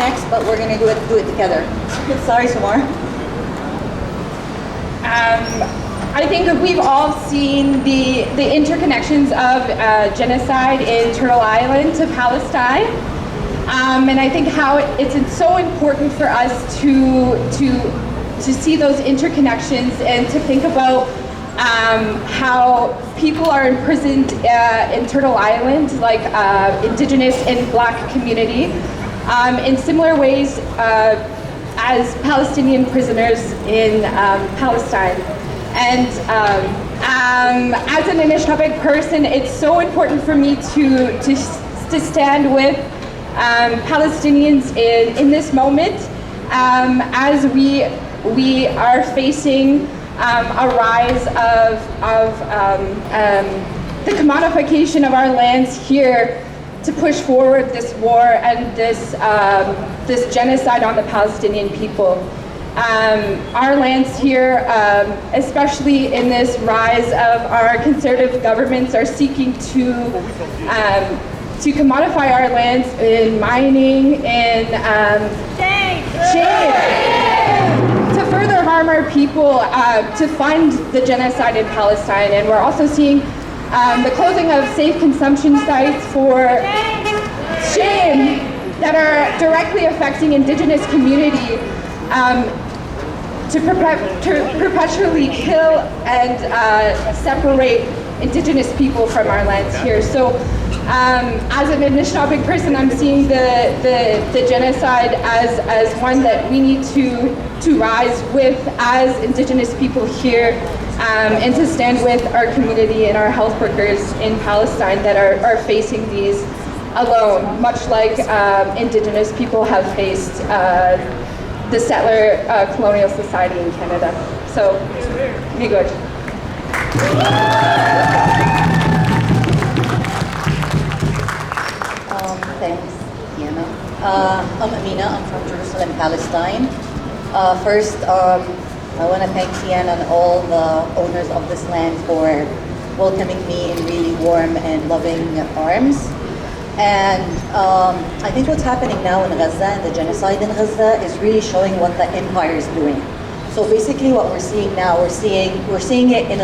next, but we're gonna do it together. Sorry, Samar. I think that we've all seen the interconnections of genocide in Turtle Island to Palestine. And I think how it's so important for us to see those interconnections and to think about how people are imprisoned in Turtle Island, like indigenous and black community, in similar ways as Palestinian prisoners in Palestine. And as an Anishinaabe person, it's so important for me to stand with Palestinians in this moment as we are facing a rise of the commodification of our lands here to push forward this war and this genocide on the Palestinian people. Our lands here, especially in this rise of our conservative governments, are seeking to commodify our lands in mining, in to further harm our people, to fund the genocide in Palestine. And we're also seeing the closing of safe consumption sites for shame that are directly affecting indigenous community, to perpetually kill and separate indigenous people from our lands here. So as an Anishinaabe person, I'm seeing the genocide as one that we need to rise with as indigenous people here, and to stand with our community and our health workers in Palestine that are facing these alone, much like indigenous people have faced the settler colonial society in Canada. So, be good. Thanks, Diana. I'm Amina. I'm from Jerusalem, Palestine. First, I want to thank Tiana and all the owners of this land for welcoming me in really warm and loving arms. And I think what's happening now in Gaza and the genocide in Gaza is really showing what the empire is doing. So basically what we're seeing now, we're seeing it in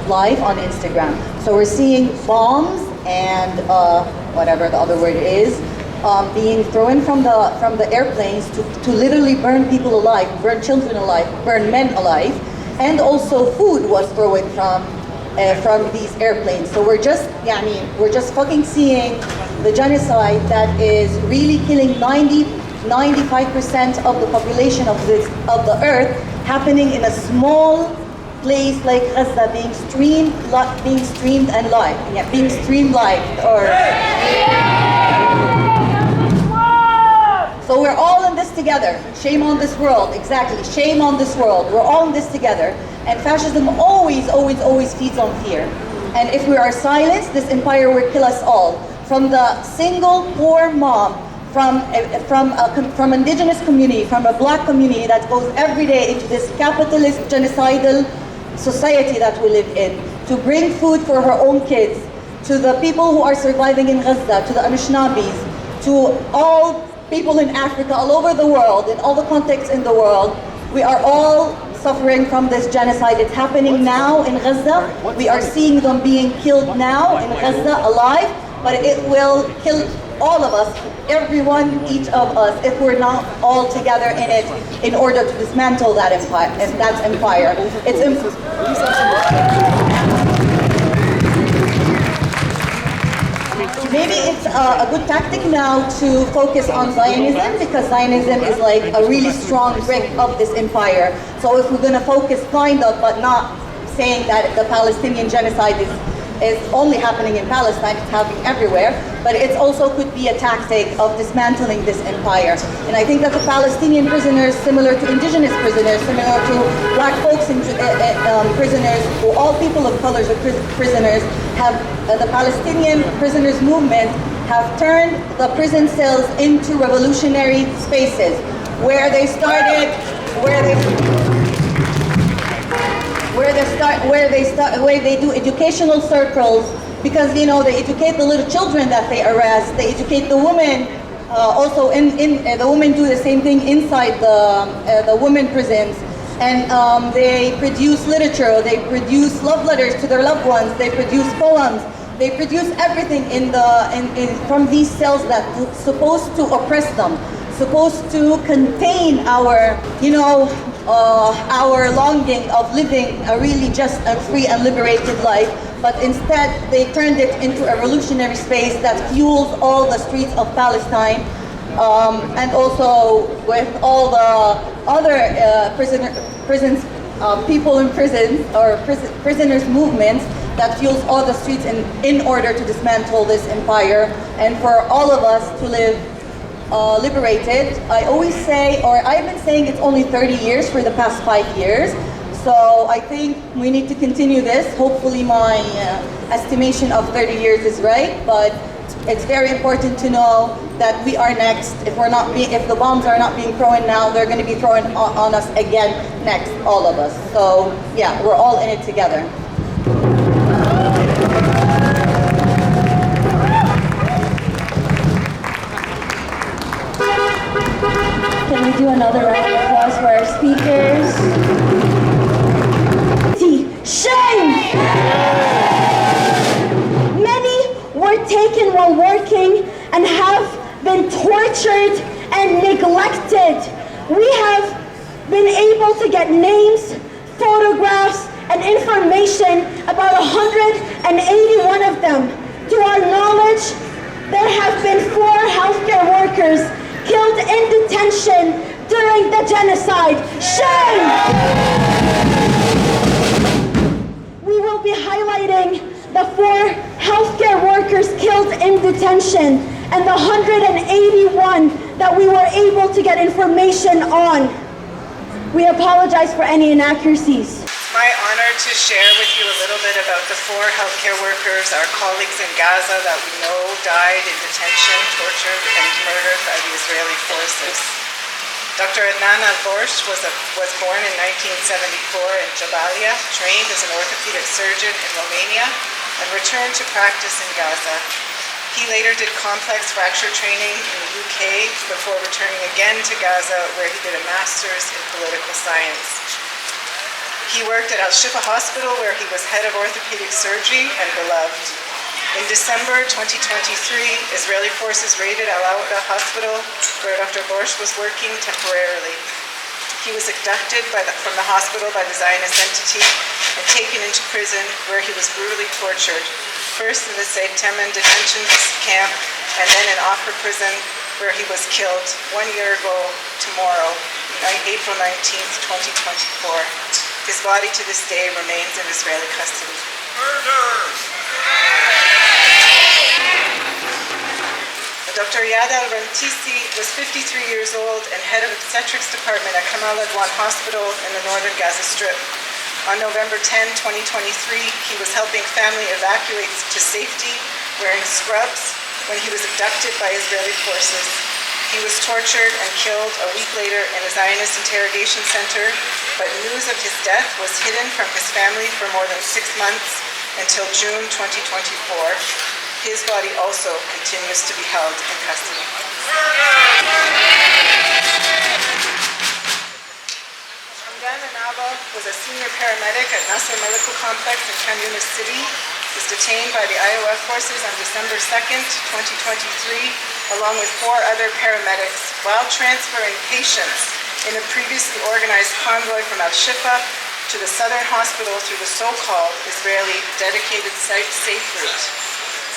live on Instagram. So we're seeing bombs and whatever the other word is, being thrown from the airplanes to literally burn people alive, burn children alive, burn men alive, and also food was thrown from these airplanes. So we're just fucking seeing the genocide that is really killing 95% of the population of the earth happening in a small place like Gaza, being streamed and live, being streamed live, or. So we're all in this together. Shame on this world, exactly. Shame on this world. We're all in this together. And fascism always, always, always feeds on fear. And if we are silenced, this empire will kill us all. From the single poor mom, from indigenous community, from a black community that goes every day into this capitalist, genocidal society that we live in, to bring food for her own kids, to the people who are surviving in Gaza, to the Anishinaabes, to all people in Africa, all over the world, in all the contexts in the world. We are all suffering from this genocide. It's happening now in Gaza. We are seeing them being killed now in Gaza alive, but it will kill all of us, everyone, each of us, if we're not all together in it in order to dismantle that empire. Maybe it's a good tactic now to focus on Zionism, because Zionism is like a really strong brick of this empire. So if we're going to focus kind of, but not saying that the Palestinian genocide is only happening in Palestine, it's happening everywhere, but it also could be a tactic of dismantling this empire. And I think that the Palestinian prisoners, similar to indigenous prisoners, similar to black folks in prisoners, or all people of colors of prisoners, have the Palestinian prisoners movement have turned the prison cells into revolutionary spaces, where they do educational circles, because they educate the little children that they arrest, they educate the women Also, the women do the same thing inside the women prisons. And they produce literature, they produce love letters to their loved ones, they produce poems, they produce everything from these cells that's supposed to oppress them, supposed to contain our, our longing of living a really just a free and liberated life. But instead, they turned it into a revolutionary space that fuels all the streets of Palestine. And also with all the other people in prisons or prisoners movements that fuels all the streets in order to dismantle this empire and for all of us to live liberated. I always say, or I've been saying it's only 30 years for the past 5 years. So I think we need to continue this. Hopefully my estimation of 30 years is right, but it's very important to know that we are next. If the bombs are not being thrown now, they're going to be thrown on us again next, all of us. So yeah, we're all in it together. Can we do another round of applause for our speakers? Shame! Many were taken while working and have been tortured and neglected. We have been able to get names, photographs, and information about 181 of them. To our knowledge, there have been 4 healthcare workers killed in detention during the genocide. Shame! We will be highlighting the 4 healthcare workers killed in detention and the 181 that we were able to get information on. We apologize for any inaccuracies. It's my honor to share with you a little bit about the 4 healthcare workers, our colleagues in Gaza that we know died in detention, tortured, and murdered by the Israeli forces. Dr. Adnan Al-Borsh was born in 1974 in Jabalia, trained as an orthopedic surgeon in Romania, and returned to practice in Gaza. He later did complex fracture training in the UK before returning again to Gaza, where he did a master's in political science. He worked at Al-Shifa Hospital, where he was head of orthopedic surgery and beloved. In December 2023, Israeli forces raided Al-Awda Hospital, where Dr. Borsh was working temporarily. He was abducted from the hospital by the Zionist entity and taken into prison, where he was brutally tortured, first in the Seit Temen detention camp, and then in Ofra prison, where he was killed 1 year ago tomorrow, April 19th, 2024. His body to this day remains in Israeli custody. Murder! Dr. Yad al-Rantisi was 53 years old and head of obstetrics department at Kamal Adwan Hospital in the northern Gaza Strip. On November 10, 2023, he was helping family evacuate to safety wearing scrubs when he was abducted by Israeli forces. He was tortured and killed a week later in a Zionist interrogation center, but news of his death was hidden from his family for more than 6 months until June 2024. His body also continues to be held in custody. Hamdan Anaba was a senior paramedic at Nasser Medical Complex in Khan Yunis City. He was detained by the IOF forces on December 2nd, 2023, along with 4 other paramedics, while transferring patients in a previously organized convoy from Al-Shifa to the southern hospital through the so-called Israeli dedicated safe route.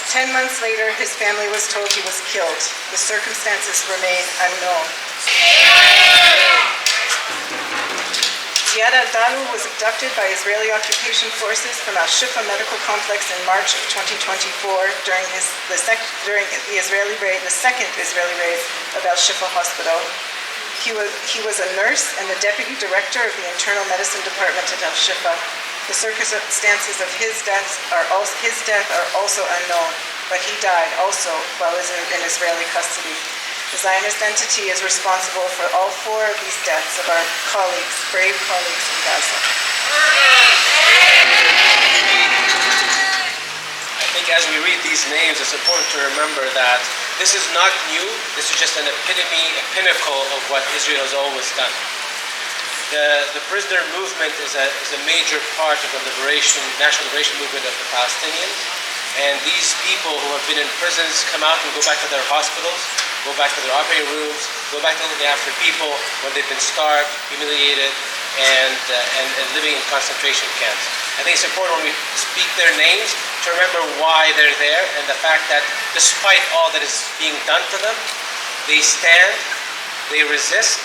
10 months later, his family was told he was killed. The circumstances remain unknown. Ziad al-Dalu was abducted by Israeli occupation forces from Al-Shifa Medical Complex in March of 2024 during the Israeli raid, the second Israeli raid of Al-Shifa Hospital. He was a nurse and the deputy director of the internal medicine department at Al-Shifa. The circumstances of his death are also unknown, but he died also while in Israeli custody. The Zionist entity is responsible for all 4 of these deaths of our colleagues, brave colleagues in Gaza. I think as we read these names, it's important to remember that This is not new. This is just an epitome, a pinnacle of what Israel has always done. The prisoner movement is a major part of the national liberation movement of the Palestinians. And these people who have been in prisons come out and go back to their hospitals, go back to their operating rooms, go back to looking after people when they've been starved, humiliated, and living in concentration camps. I think it's important when we speak their names to remember why they're there and the fact that despite all that is being done to them, they stand, they resist,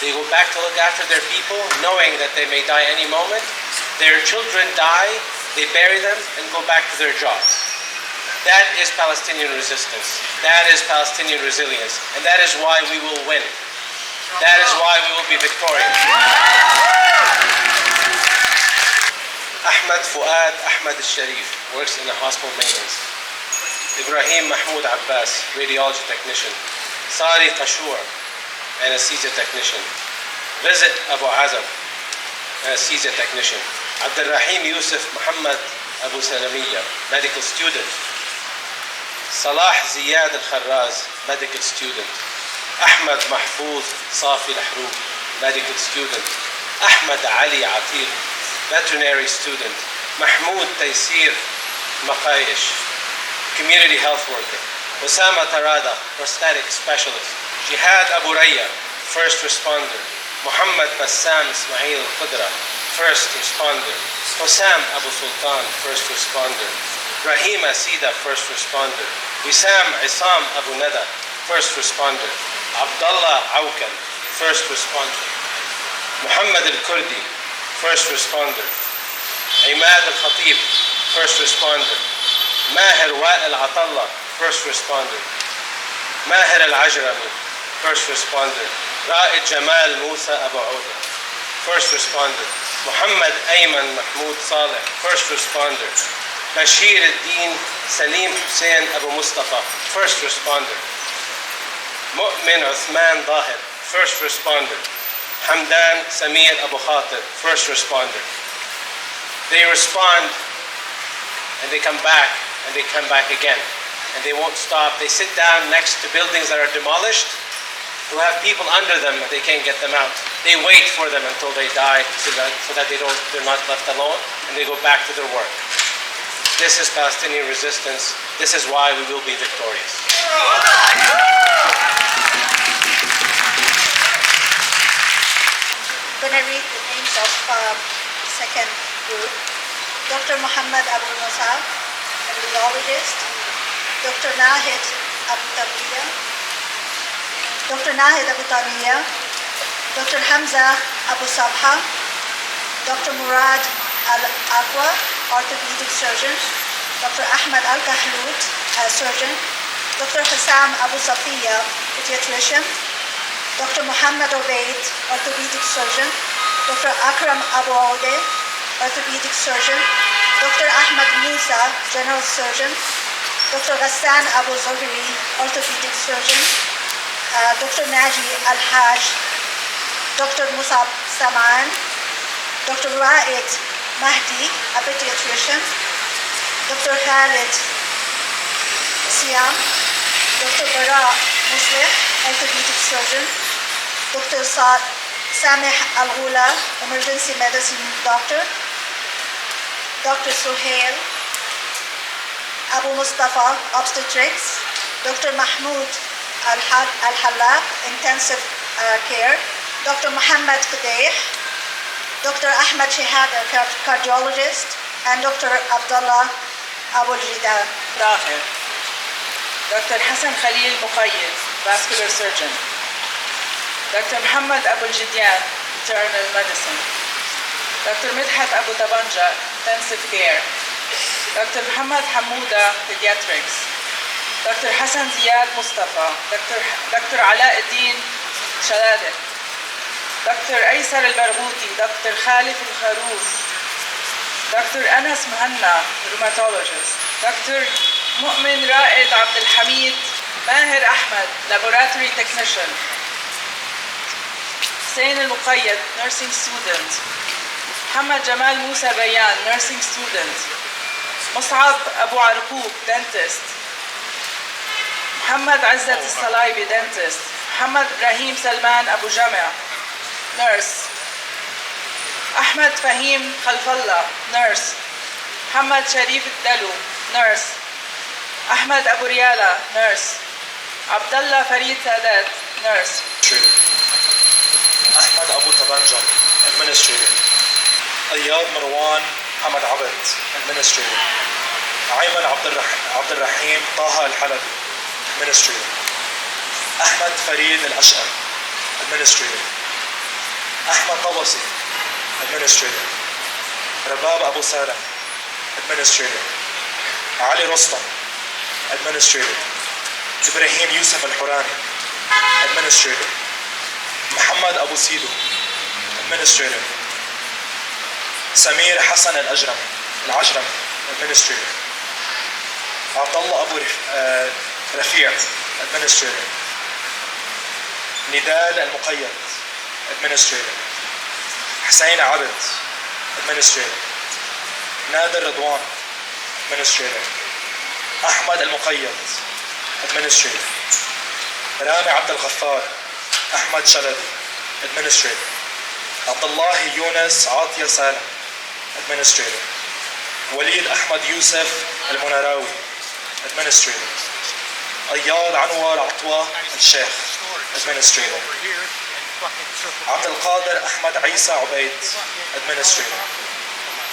they go back to look after their people, knowing that they may die any moment. Their children die, they bury them, and go back to their jobs. That is Palestinian resistance. That is Palestinian resilience. And that is why we will win. That is why we will be victorious. Ahmed Fuad Ahmed al-Sharif works in the hospital maintenance. Ibrahim Mahmoud Abbas, radiology technician. Sari Qashur, anesthesia technician. Rizq Abu Azab, anesthesia technician. Abdul Rahim Yusuf Muhammad Abu Salamiya, medical student. Salah Ziyad al-Kharraz, medical student. Ahmed Mahfouz Safi al-Hrub, medical student. Ahmed Ali Atiq, veterinary student. Mahmoud Taysir Maqayish, community health worker. Osama Tarada, prosthetic specialist. Jihad Abu Raya, first responder. Muhammad Bassam Ismail Khudra, first responder. Hussam Abu Sultan, first responder. Rahim Asida, first responder. Wissam Isam Abu Nada, first responder. Abdullah Awkan, first responder. Muhammad Al-Kurdi, first responder. Imad Al-Khatib, first responder. Maher Wa'il Atallah, first responder. Maher Al-Ajrami, first responder. Ra'id Jamal Musa Abu Auda, first responder. Muhammad Ayman Mahmoud Saleh, first responder. Bashir al-Din Salim Hussein Abu Mustafa, first responder. Mu'min Uthman Dahir, first responder. Hamdan Samir Abu Khatir, first responder. They respond and they come back and they come back again. And they won't stop. They sit down next to buildings that are demolished who have people under them and they can't get them out. They wait for them until they die so that they're not left alone, and they go back to their work. This is Palestinian resistance. This is why we will be victorious. I'm going to read the names of second group. Dr. Muhammad Abu Musa, a radiologist. Dr. Nahid Abu Tamiya. Dr. Nahid Abu Tamiya. Dr. Hamza Abu Sabha. Dr. Murad Al-Aqwa, orthopedic surgeon. Dr. Ahmed Al-Kahlout, surgeon. Dr. Hussam Abu Safiya, pediatrician. Dr. Muhammad Obaid, orthopedic surgeon. Dr. Akram Abu Aude, orthopedic surgeon. Dr. Ahmed Musa, general surgeon. Dr. Ghassan Abu Zohri, orthopedic surgeon. Dr. Naji Al-Haj, Dr. Musab Saman. Dr. Ra'id Mahdi, a pediatrician. Dr. Khalid Siam. Dr. Bara Muslih, orthopedic surgeon. Dr. Sameh Al-Ghula, emergency medicine doctor. Dr. Suhail Abu Mustafa, obstetrics. Dr. Mahmoud Al-Halaq, intensive care. Dr. Muhammad Qadeh. Dr. Ahmed Shihada, cardiologist. And Dr. Abdullah Abu Jidan. Dr. Hassan Khalil Muqayyid, vascular surgeon. Dr. Muhammad Abu Jidyan, internal medicine. Dr. Midhat Abu Tabanja, intensive care. Dr. Muhammad Hamouda, pediatrics. Dr. Hassan Ziyad Mustafa. Dr. Alauddin Shaladeh. Dr. Aysar Al-Barghouti. Dr. Khalif Al-Kharouf. Dr. Anas Muhanna, rheumatologist. Dr. Mu'min Ra'id Abdul Hamid. Maher Ahmed, laboratory technician. Hussein Al-Muqayyad, nursing student. Muhammad Jamal Musa Bayan, nursing student. Mus'ab Abu Arqub, dentist. محمد عزت الصلايبي dentist. محمد إبراهيم سلمان أبو جمع nurse. أحمد فهيم خلف الله nurse. محمد شريف الدلو nurse. أحمد أبو ريالة nurse. عبد الله فريد سادات nurse. أحمد أبو طبنجة administrator. أياد مروان حمد عبد administrator. أيمن عبد الرحيم طه الحلبي administrator. أحمد فريد الأشقر administrator. أحمد طبسي administrator. رباب أبو سالم administrator. علي رستم administrator. إبراهيم يوسف الحوراني administrator. محمد أبو سيدو administrator. سمير حسن العجرم administrator. عبد الله أبو رفيع administrator. ندال المقيد administrator. حسين عبد administrator. نادر رضوان administrator. أحمد المقيد administrator. رامي عبد الغفار أحمد شلبي administrator. عبد الله يونس عاطية سالم administrator. وليد أحمد يوسف المنراوي administrator. أياد عنور عطوة الشيخ administrator. عبد القادر أحمد عيسى عبيد administrator.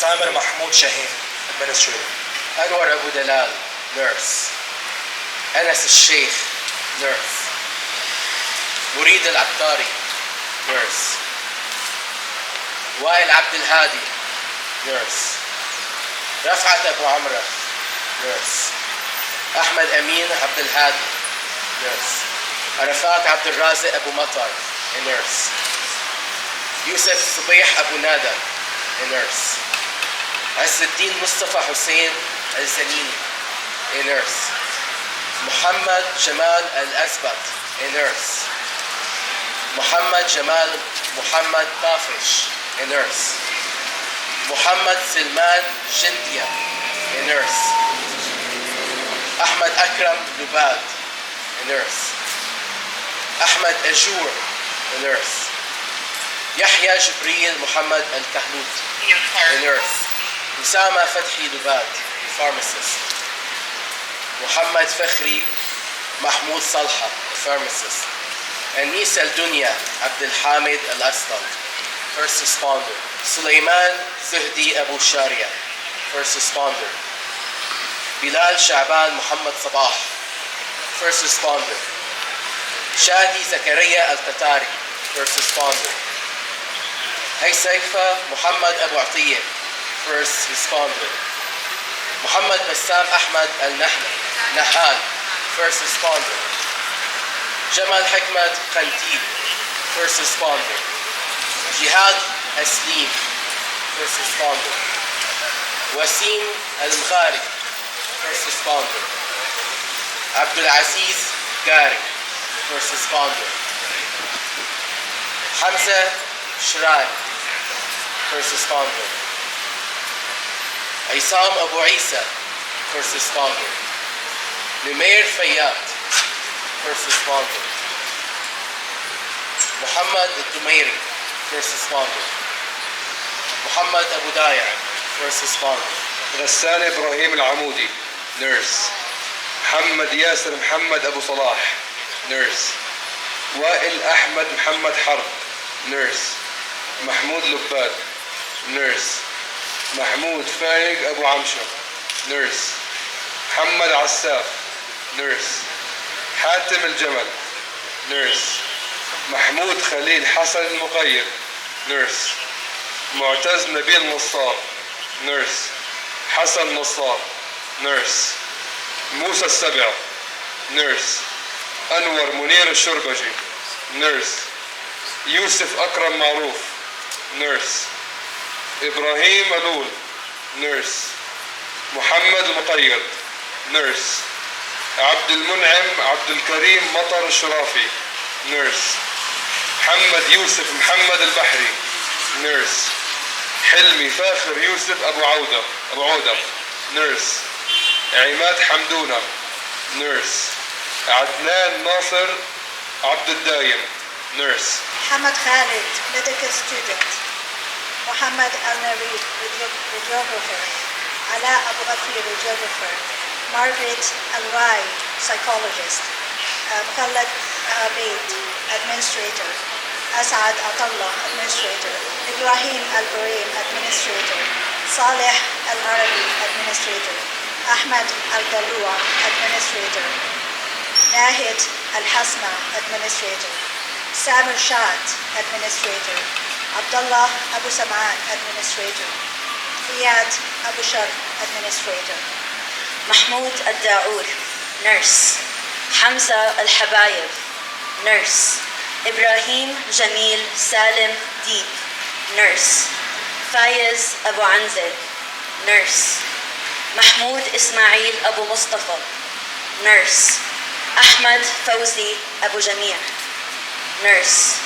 تامر محمود شاهين administrator. أنور أبو دلال nurse. أنس الشيخ nurse. مريد العطاري nurse. وائل عبد الهادي nurse. رفعت أبو عمرة nurse. أحمد أمين عبد الهادي nurse. عرفات عبد الرازق أبو مطر nurse. يوسف صبيح أبو نادى nurse. عز الدين مصطفى حسين الزنيني nurse. محمد جمال الأزبط nurse. محمد جمال محمد طافش nurse. محمد سلمان جندية nurse. أحمد أكرم لباد nurse. أحمد أجور nurse. يحيى جبريل محمد الكهنوت nurse. أسامة فتحي لباد pharmacist. محمد فخري محمود صلحة pharmacist. أنيس الدنيا عبد الحامد الأسطل first responder. سليمان زهدي أبو شارية first responder. بلال شعبان محمد صباح first responder. شادي زكريا التتاري first responder. هيسيفة محمد أبو عطية first responder. محمد بسام أحمد نهال first responder. جمال حكمت قنتيل first responder. جهاد أسليم first responder. وسيم المغاري first responder. عبد العزيز قاري first responder. حمزة شراي first responder. عصام أبو عيسى first responder. نمير فياض first responder. محمد الدميري first responder. محمد أبو دايع first responder. غسان إبراهيم العمودي nurse. محمد ياسر محمد أبو صلاح nurse. وائل أحمد محمد حرب nurse. محمود لباد nurse. محمود فايق أبو عمشة nurse. محمد عساف nurse. حاتم الجمل nurse. محمود خليل حسن المقيد nurse. معتز نبيل نصار nurse. حسن نصار nurse. موسى السبع nurse. أنور منير الشربجي nurse. يوسف أكرم معروف nurse. إبراهيم ألول nurse. محمد المقيد nurse. عبد المنعم عبد الكريم مطر الشرافي nurse. محمد يوسف محمد البحري nurse. حلمي فاخر يوسف أبو عودة nurse. عماد حمدونة nurse. عدنان ناصر عبد الدايم nurse. Hamad Khalid, medical student. Muhammad Al-Narid, radiographer. Ala Abu Bakr, radiographer. Margaret Al-Rai, psychologist. Mukallad Abeid, administrator. Asad Atallah, administrator. Ibrahim Al-Barim, administrator. Saleh Al-Arabi, administrator. Ahmad Al-Dalua, administrator. Nahid Al-Hasna, administrator. Samir Shad, administrator. Abdullah Abu Saman, administrator. Riyad Abu Shar, administrator. Mahmoud Al-Daoud, nurse. Hamza Al-Habayib, nurse. Ibrahim Jamil Salim Deep, nurse. Fayez Abu Anzil, nurse. Mahmoud Ismail Abu Mustafa, nurse. Ahmad Fawzi Abu Jamia, nurse.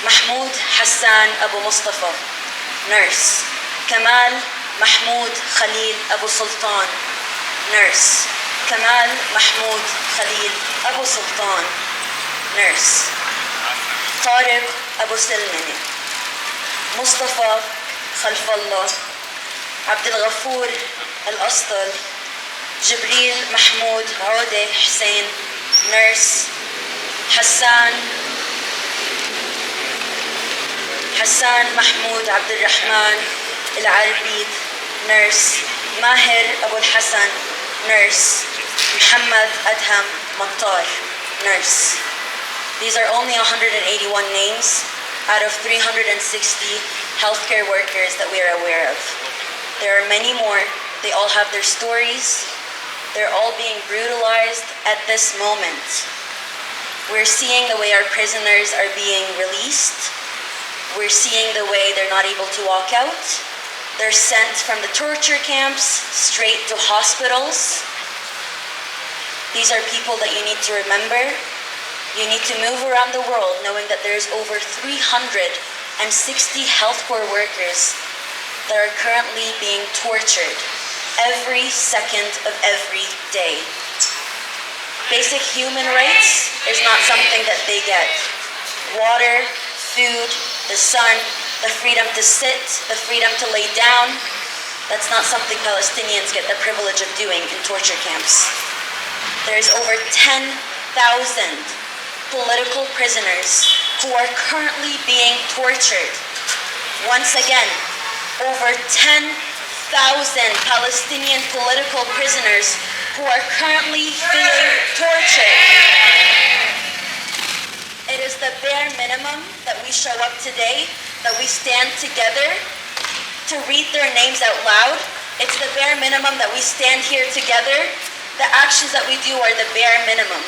Mahmoud Hassan Abu Mustafa, nurse. Kamal Mahmoud Khalil Abu Sultan, nurse. Kamal Mahmoud Khalil Abu Sultan, nurse. Tariq Abu Silmani, Mustafa Khalfallah, Abdul Ghafoor Al-Astal, Jibril Mahmoud Aude Hussein, nurse. Hassan Mahmoud Abdul Rahman Al-Arbid, nurse. Mahir Abu Hassan, nurse. Muhammad Adham Mattar, nurse. These are only 181 names out of 360 healthcare workers that we are aware of. There are many more. They all have their stories. They're all being brutalized at this moment. We're seeing the way our prisoners are being released. We're seeing the way they're not able to walk out. They're sent from the torture camps straight to hospitals. These are people that you need to remember. You need to move around the world knowing that there's over 360 healthcare workers that are currently being tortured every second of every day. Basic human rights is not something that they get. Water, food, the sun, the freedom to sit, the freedom to lay down, that's not something Palestinians get the privilege of doing in torture camps. There's over 10,000 political prisoners who are currently being tortured. Once again, over 10,000 Palestinian political prisoners who are currently being tortured. It is the bare minimum that we show up today, that we stand together to read their names out loud. It's the bare minimum that we stand here together. The actions that we do are the bare minimum.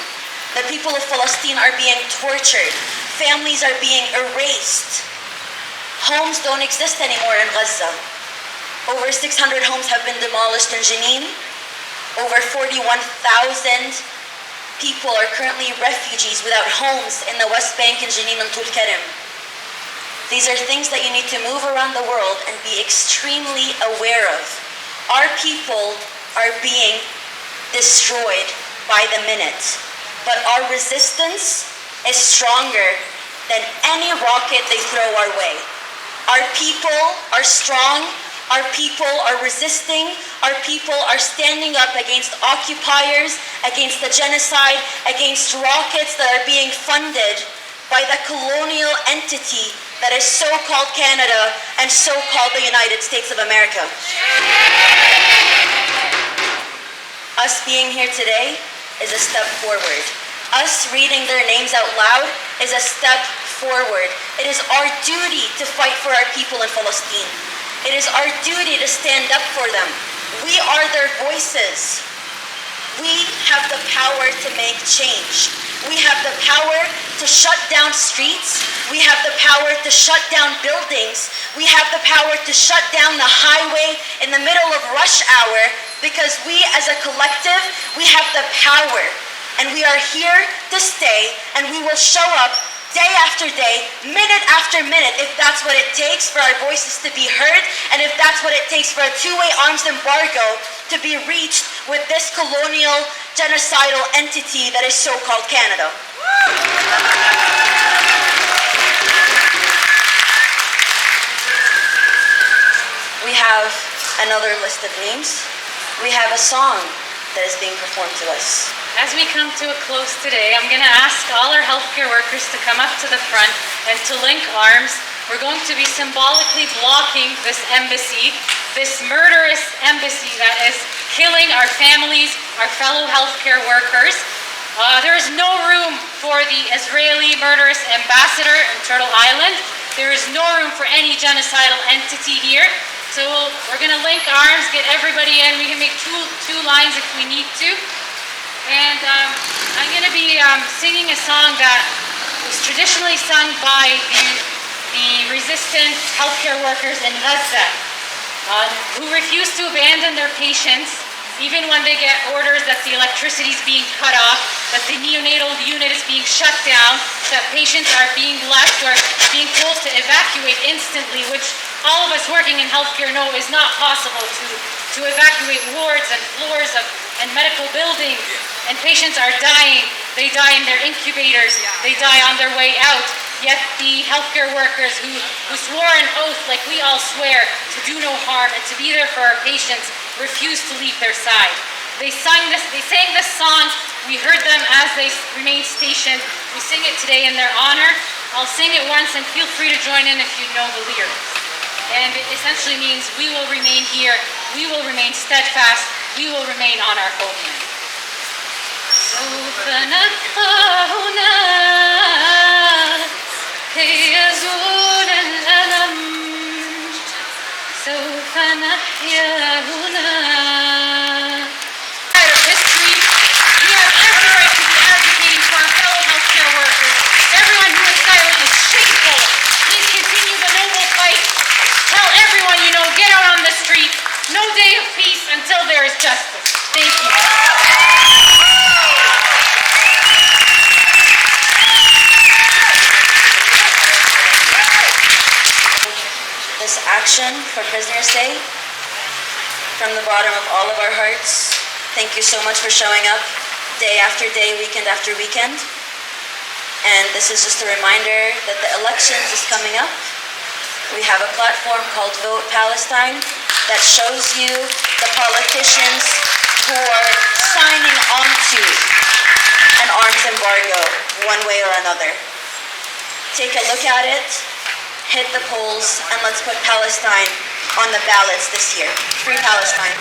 The people of Palestine are being tortured. Families are being erased. Homes don't exist anymore in Gaza. Over 600 homes have been demolished in Jenin. Over 41,000 people are currently refugees without homes in the West Bank and Jenin and Tulkarem. These are things that you need to move around the world and be extremely aware of. Our people are being destroyed by the minute. But our resistance is stronger than any rocket they throw our way. Our people are strong. Our people are resisting. Our people are standing up against occupiers, against the genocide, against rockets that are being funded by the colonial entity that is so-called Canada and so-called the United States of America. Us being here today is a step forward. Us reading their names out loud is a step forward. It is our duty to fight for our people in Palestine. It is our duty to stand up for them. We are their voices. We have the power to make change. We have the power to shut down streets. We have the power to shut down buildings. We have the power to shut down the highway in the middle of rush hour because we as a collective, we have the power. And we are here to stay, and we will show up day after day, minute after minute, if that's what it takes for our voices to be heard, and if that's what it takes for a two-way arms embargo to be reached with this colonial, genocidal entity that is so-called Canada. We have another list of names. We have a song that is being performed to us. As we come to a close today, I'm going to ask all our healthcare workers to come up to the front and to link arms. We're going to be symbolically blocking this embassy, this murderous embassy that is killing our families, our fellow healthcare workers. There is no room for the Israeli murderous ambassador in Turtle Island. There is no room for any genocidal entity here. So we're going to link arms, get everybody in. We can make two lines if we need to. And I'm going to be singing a song that was traditionally sung by the resistant healthcare workers in Gaza, who refuse to abandon their patients even when they get orders that the electricity is being cut off, that the neonatal unit is being shut down, that patients are being left or being told to evacuate instantly, which all of us working in healthcare know is not possible to evacuate wards and floors and medical buildings. And patients are dying. They die in their incubators. They die on their way out. Yet the healthcare workers who swore an oath, like we all swear, to do no harm and to be there for our patients, refuse to leave their side. They sang this song. We heard them as they remained stationed. We sing it today in their honor. I'll sing it once and feel free to join in if you know the lyrics. And it essentially means we will remain here. We will remain steadfast. We will remain on our homeland. سوف نبقى هنا كي يزول الألم سوف نحيا هنا. History, we have every right to be advocating for our fellow healthcare workers. Everyone who is silent is shameful. Please continue the noble fight. Tell everyone you know, get out on the street. No day of peace until there is justice. Thank you. This action for Prisoners Day, from the bottom of all of our hearts, thank you so much for showing up day after day, weekend after weekend. And this is just a reminder that the elections is coming up. We have a platform called Vote Palestine that shows you the politicians who are signing on to an arms embargo one way or another. Take a look at it. Hit the polls, and let's put Palestine on the ballots this year. Free Palestine.